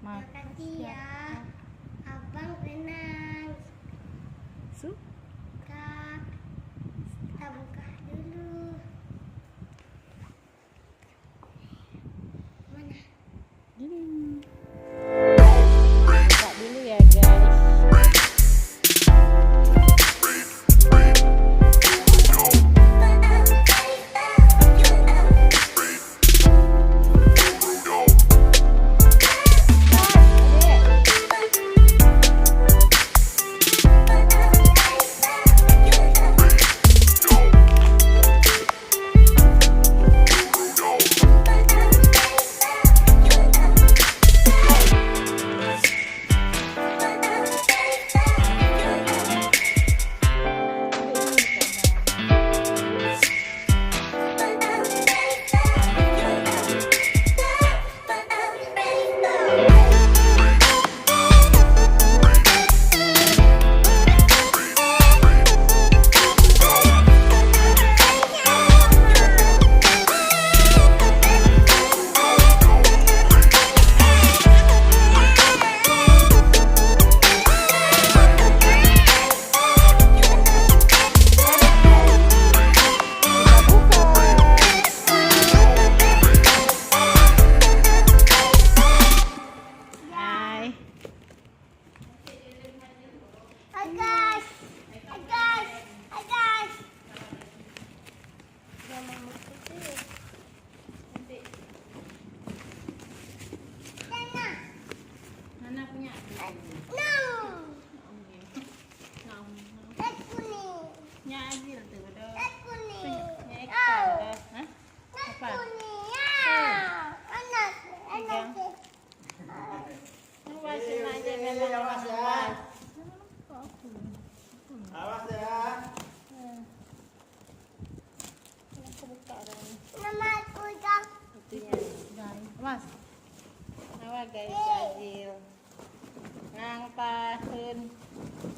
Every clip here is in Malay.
Makasih ya. Abang tenang. Suka. Kita buka dulu. Mana? Gini. Buka dulu ya guys. Awas ya. Nama aku dah. Mas. Awas guys, Azil. Nang tahun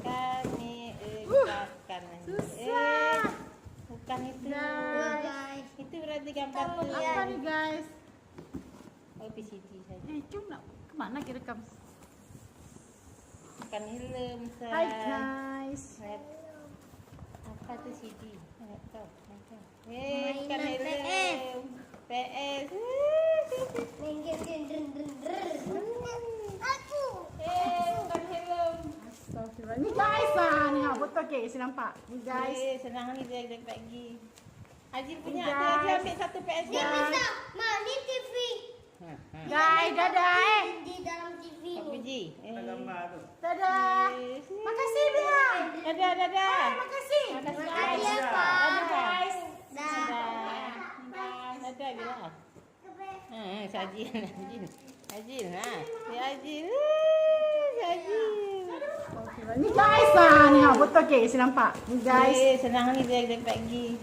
kami ucapkan. Susah. Bukan itu. Guys. Itu berarti gambar tuh. Apa nih guys? Oh, PCD saja. Cuma kemana direkam? Bukan film. Hai guys. Apa tuh CD? Nggak tahu. Mainan Bukan film. PS. Aku. Bukan film. Astagfirullah. Ni guys ni betul ke? Saya nampak. Ni guys. Senang ni dia pagi. Azil punya Guys. tu, Azil ambil satu PS Ni guys. bisa. Ma, ni TV. Guys, dadah Di dalam TV Tak ni. puji. Ada gambar tu. Dadah. Makasih bilang. Dadah, dadah. Makasih. Makasih Makasih guys. ya, Pak. Dadah guys. Dah. Dadah bilang. Si Azil. Azil. Si Azil. Si Azil. Ni guys ni betul ke? Saya nampak. Ni guys. Senang ni dia pagi.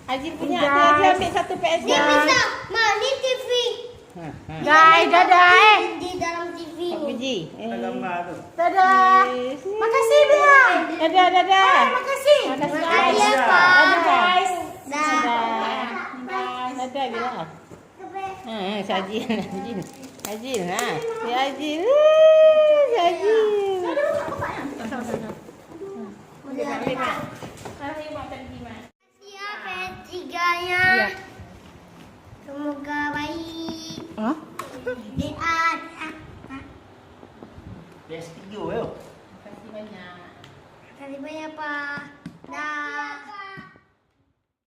Azil punya tu, Guys. Azil ambil satu PS Ni bisa. Ma, ni TV. Guys, dadah Di dalam TV Tak ni. puji. Ada gambar tu. Dadah. Makasih bilang. Dadah, dadah. Makasih. Makasih Makasih ya, guys. Pak. Dadah guys. Dah. Dadah bilang. Si Azil. Azil. Si Azil. Si Azil. Ya, PS3-nya. Ya. Semoga baik. Hah? Lihat. PS3 yo. Terima kasih banyak. Terima kasih banyak, Pak. Dah.